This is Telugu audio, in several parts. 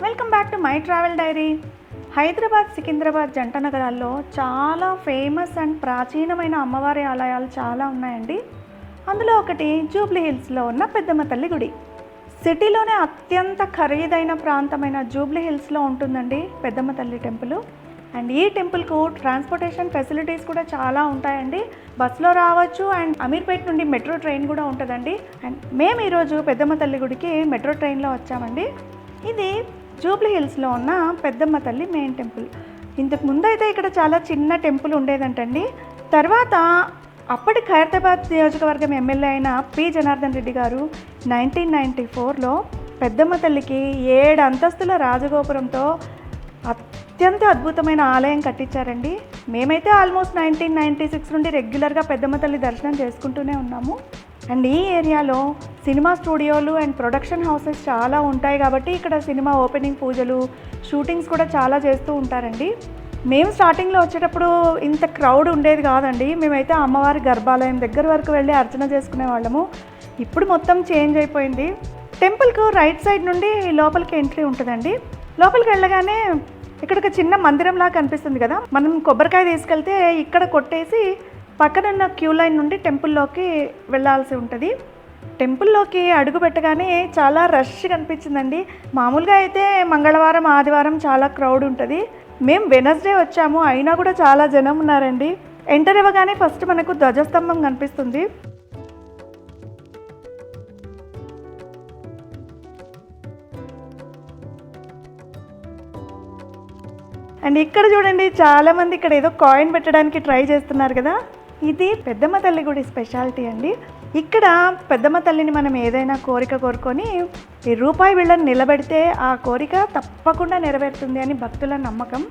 Welcome back to my travel dairy. Hyderabad, Secunderabad జంట నగరాల్లో చాలా ఫేమస్ అండ్ ప్రాచీనమైన అమ్మవారి ఆలయాలు చాలా ఉన్నాయండి. అందులో ఒకటి జూబ్లీ హిల్స్లో ఉన్న పెద్దమ్మ తల్లి గుడి. సిటీలోనే అత్యంత ఖరీదైన ప్రాంతమైన జూబ్లీ హిల్స్లో ఉంటుందండి పెద్దమ్మ తల్లి టెంపుల్. అండ్ ఈ టెంపుల్కు ట్రాన్స్పోర్టేషన్ ఫెసిలిటీస్ కూడా చాలా ఉంటాయండి. బస్సులో రావచ్చు అండ్ అమీర్పేట్ నుండి మెట్రో ట్రైన్ కూడా ఉంటుందండి. అండ్ మేము ఈరోజు పెద్దమ్మ తల్లి గుడికి మెట్రో ట్రైన్లో వచ్చామండి. ఇది జూబ్లీ హిల్స్లో ఉన్న పెద్దమ్మ తల్లి మెయిన్ టెంపుల్. ఇంతకు ముందు అయితే ఇక్కడ చాలా చిన్న టెంపుల్ ఉండేదంటండి. తర్వాత అప్పటి ఖైరతాబాద్ నియోజకవర్గం ఎమ్మెల్యే అయిన పి జనార్దన్ రెడ్డి గారు 1994లో పెద్దమ్మ తల్లికి 7 అంతస్తుల రాజగోపురంతో అత్యంత అద్భుతమైన ఆలయం కట్టించారండి. మేమైతే ఆల్మోస్ట్ 1996 నుండి రెగ్యులర్గా పెద్దమ్మ తల్లి దర్శనం చేసుకుంటూనే ఉన్నాము. అండ్ ఈ ఏరియాలో సినిమా స్టూడియోలు అండ్ ప్రొడక్షన్ హౌసెస్ చాలా ఉంటాయి కాబట్టి ఇక్కడ సినిమా ఓపెనింగ్ పూజలు, షూటింగ్స్ కూడా చాలా చేస్తూ ఉంటారండి. మేము స్టార్టింగ్లో వచ్చేటప్పుడు ఇంత క్రౌడ్ ఉండేది కాదండి. మేమైతే అమ్మవారి గర్భాలయం దగ్గర వరకు వెళ్ళి అర్చన చేసుకునే వాళ్ళము. ఇప్పుడు మొత్తం చేంజ్ అయిపోయింది. టెంపుల్కు రైట్ సైడ్ నుండి లోపలికి ఎంట్రీ ఉంటుందండి. లోపలికి వెళ్ళగానే ఇక్కడ ఒక చిన్న మందిరంలా కనిపిస్తుంది కదా, మనం కొబ్బరికాయ తీసుకెళ్తే ఇక్కడ కొట్టేసి పక్కనున్న క్యూ లైన్ నుండి టెంపుల్లోకి వెళ్ళాల్సి ఉంటుంది. టెంపుల్లోకి అడుగు పెట్టగానే చాలా రష్ కనిపించిందండి. మామూలుగా అయితే మంగళవారం, ఆదివారం చాలా క్రౌడ్ ఉంటుంది. మేము వెనస్డే వచ్చాము, అయినా కూడా చాలా జనం ఉన్నారండి. ఎంటర్ అవ్వగానే ఫస్ట్ మనకు ధ్వజస్తంభం కనిపిస్తుంది. అండ్ ఇక్కడ చూడండి, చాలామంది ఇక్కడ ఏదో కాయిన్ పెట్టడానికి ట్రై చేస్తున్నారు కదా. ఇది పెద్దమ్మ తల్లి గుడి స్పెషాలిటీ అండి. ఇక్కడ పెద్దమ్మ తల్లిని మనం ఏదైనా కోరిక కోరుకొని ఈ రూపాయి బిళ్ళను నిలబెడితే ఆ కోరిక తప్పకుండా నెరవేరుతుంది అని భక్తుల నమ్మకం.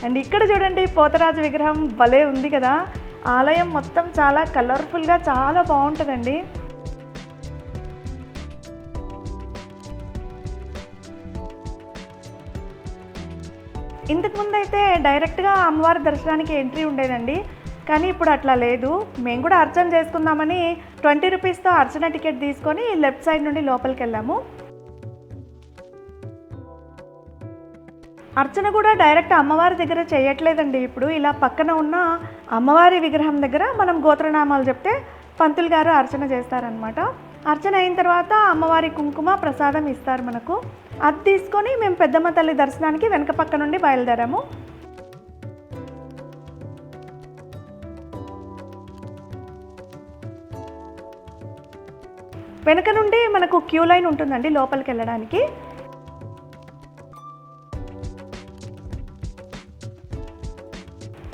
అండ్ ఇక్కడ చూడండి, పోతరాజు విగ్రహం భలే ఉంది కదా. ఆలయం మొత్తం చాలా కలర్ఫుల్గా చాలా బాగుంటుందండి. ఇంతకుముందు అయితే డైరెక్ట్గా అమ్మవారి దర్శనానికి ఎంట్రీ ఉండేదండి, కానీ ఇప్పుడు అట్లా లేదు. మేము కూడా అర్చన చేసుకుందామని 20 రూపీస్తో అర్చన టికెట్ తీసుకొని లెఫ్ట్ సైడ్ నుండి లోపలికి వెళ్ళాము. అర్చన కూడా డైరెక్ట్ అమ్మవారి దగ్గర చేయట్లేదండి. ఇప్పుడు ఇలా పక్కన ఉన్న అమ్మవారి విగ్రహం దగ్గర మనం గోత్రనామాలు చెప్తే పంతులు గారు అర్చన చేస్తారనమాట. అర్చన అయిన తర్వాత అమ్మవారి కుంకుమ ప్రసాదం ఇస్తారు మనకు. అది తీసుకొని మేము పెద్దమ్మ తల్లి దర్శనానికి వెనక పక్క నుండి బయలుదేరాము. వెనక నుండి మనకు క్యూ లైన్ ఉంటుందండి లోపలికి వెళ్ళడానికి.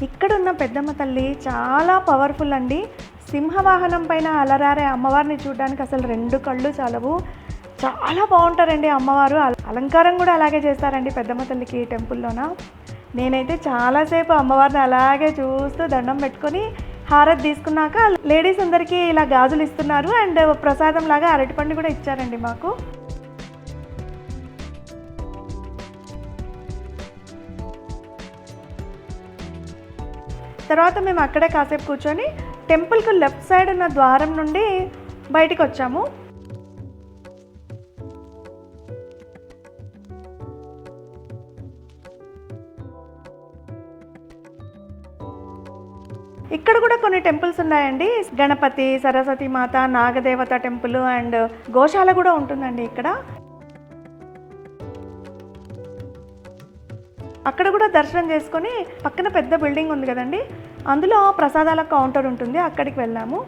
ఇక్కడున్న పెద్దమ్మ తల్లి చాలా పవర్ఫుల్ అండి. సింహవాహనం పైన అలరారే అమ్మవారిని చూడడానికి అసలు 2 కళ్ళు చాలవు. చాలా బాగుంటారండి అమ్మవారు. అలంకారం కూడా అలాగే చేస్తారండి పెద్దమ్మ తల్లికి ఈ టెంపుల్లోన. నేనైతే చాలాసేపు అమ్మవారిని అలాగే చూస్తూ దండం పెట్టుకొని హారతి తీసుకున్నాక లేడీస్ అందరికీ ఇలా గాజులు ఇస్తున్నారు. అండ్ ప్రసాదం లాగా అరటిపండు కూడా ఇచ్చారండి మాకు. తర్వాత మేము అక్కడే కాసేపు కూర్చొని టెంపుల్కు లెఫ్ట్ సైడ్ ఉన్న ద్వారం నుండి బయటికి వచ్చాము. ఇక్కడ కూడా కొన్ని టెంపుల్స్ ఉన్నాయండి. గణపతి, సరస్వతి మాత, నాగదేవత టెంపుల్ అండ్ గోశాల కూడా ఉంటుందండి ఇక్కడ. అక్కడ కూడా దర్శనం చేసుకొని పక్కన పెద్ద బిల్డింగ్ ఉంది కదండి, అందులో ప్రసాదాల కౌంటర్ ఉంటుంది, అక్కడికి వెళ్ళాము.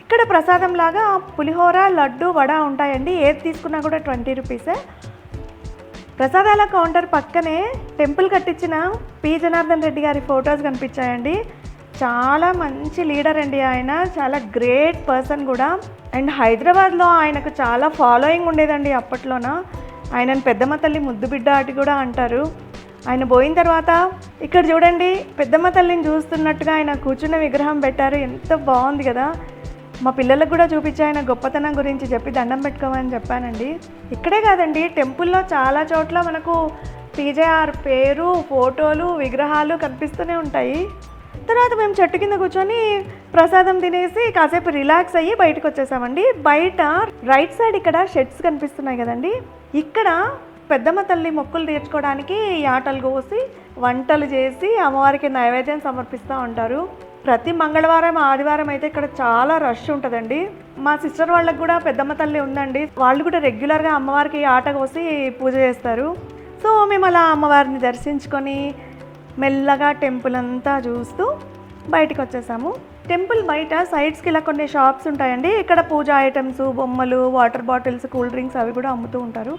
ఇక్కడ ప్రసాదం లాగా పులిహోర, లడ్డు, వడ ఉంటాయండి. ఏది తీసుకున్నా కూడా 20 రూపీసే. ప్రసాదాల కౌంటర్ పక్కనే టెంపుల్ కట్టించిన పి జనార్దన్ రెడ్డి గారి ఫొటోస్ కనిపించాయండి. చాలా మంచి లీడర్ అండి ఆయన, చాలా గ్రేట్ పర్సన్ కూడా. అండ్ హైదరాబాద్లో ఆయనకు చాలా ఫాలోయింగ్ ఉండేదండి అప్పట్లోన. ఆయనను పెద్దమ్మ తల్లి ముద్దు బిడ్డ అటు కూడా అంటారు. ఆయన పోయిన తర్వాత ఇక్కడ చూడండి, పెద్దమ్మ తల్లిని చూస్తున్నట్టుగా ఆయన కూర్చున్న విగ్రహం పెట్టారు. ఎంత బాగుంది కదా. మా పిల్లలకు కూడా చూపించి ఆయన గొప్పతనం గురించి చెప్పి దండం పెట్టుకోమని చెప్పానండి. ఇక్కడే కాదండి, టెంపుల్లో చాలా చోట్ల మనకు పీజేఆర్ పేరు, ఫోటోలు, విగ్రహాలు కనిపిస్తూనే ఉంటాయి. తర్వాత మేము చెట్టు కింద కూర్చొని ప్రసాదం తినేసి కాసేపు రిలాక్స్ అయ్యి బయటకు వచ్చేసామండి. బయట రైట్ సైడ్ ఇక్కడ షెడ్స్ కనిపిస్తున్నాయి కదండి, ఇక్కడ పెద్దమ్మ తల్లి మొక్కులు తీర్చుకోవడానికి యాటలు కోసి వంటలు చేసి అమ్మవారికి నైవేద్యం సమర్పిస్తూ ఉంటారు. ప్రతి మంగళవారం, ఆదివారం అయితే ఇక్కడ చాలా రష్ ఉంటుందండి. మా సిస్టర్ వాళ్ళకి కూడా పెద్దమ్మ తల్లి ఉందండి, వాళ్ళు కూడా రెగ్యులర్గా అమ్మవారికి ఆట కోసి పూజ చేస్తారు. సో మేము అలా అమ్మవారిని దర్శించుకొని మెల్లగా టెంపుల్ అంతా చూస్తూ బయటకు వచ్చేసాము. టెంపుల్ బయట సైడ్స్కి ఇలా కొన్ని షాప్స్ ఉంటాయండి. ఇక్కడ పూజ ఐటమ్స్, బొమ్మలు, వాటర్ బాటిల్స్, కూల్ డ్రింక్స్ అవి కూడా అమ్ముతూ ఉంటారు.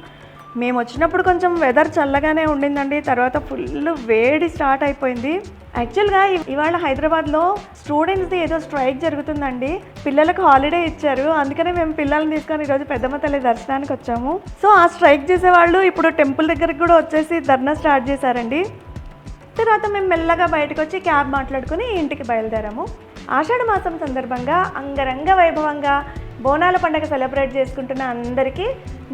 మేము వచ్చినప్పుడు కొంచెం వెదర్ చల్లగానే ఉండిందండి, తర్వాత ఫుల్ వేడి స్టార్ట్ అయిపోయింది. యాక్చువల్గా ఇవాళ హైదరాబాద్లో స్టూడెంట్స్ది ఏదో స్ట్రైక్ జరుగుతుందండి, పిల్లలకు హాలిడే ఇచ్చారు. అందుకనే మేము పిల్లల్ని తీసుకొని ఈరోజు పెద్దమ్మ తల్లి దర్శనానికి వచ్చాము. సో ఆ స్ట్రైక్ చేసేవాళ్ళు ఇప్పుడు టెంపుల్ దగ్గరికి కూడా వచ్చేసి ధర్నా స్టార్ట్ చేశారండి. తర్వాత మేము మెల్లగా బయటకు వచ్చి క్యాబ్ మాట్లాడుకుని ఇంటికి బయలుదేరాము. ఆషాఢ మాసం సందర్భంగా అంగరంగ వైభవంగా బోనాల పండుగ సెలబ్రేట్ చేసుకుంటున్న అందరికీ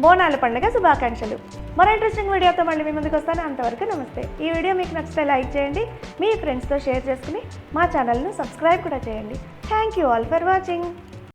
బోనాల పండుగ శుభాకాంక్షలు. మరో ఇంట్రెస్టింగ్ వీడియోతో మళ్ళీ మీ ముందుకు వస్తాను. అంతవరకు నమస్తే. ఈ వీడియో మీకు నచ్చితే లైక్ చేయండి, మీ ఫ్రెండ్స్తో షేర్ చేసుకుని మా ఛానల్ను సబ్స్క్రైబ్ కూడా చేయండి. Thank you all for watching.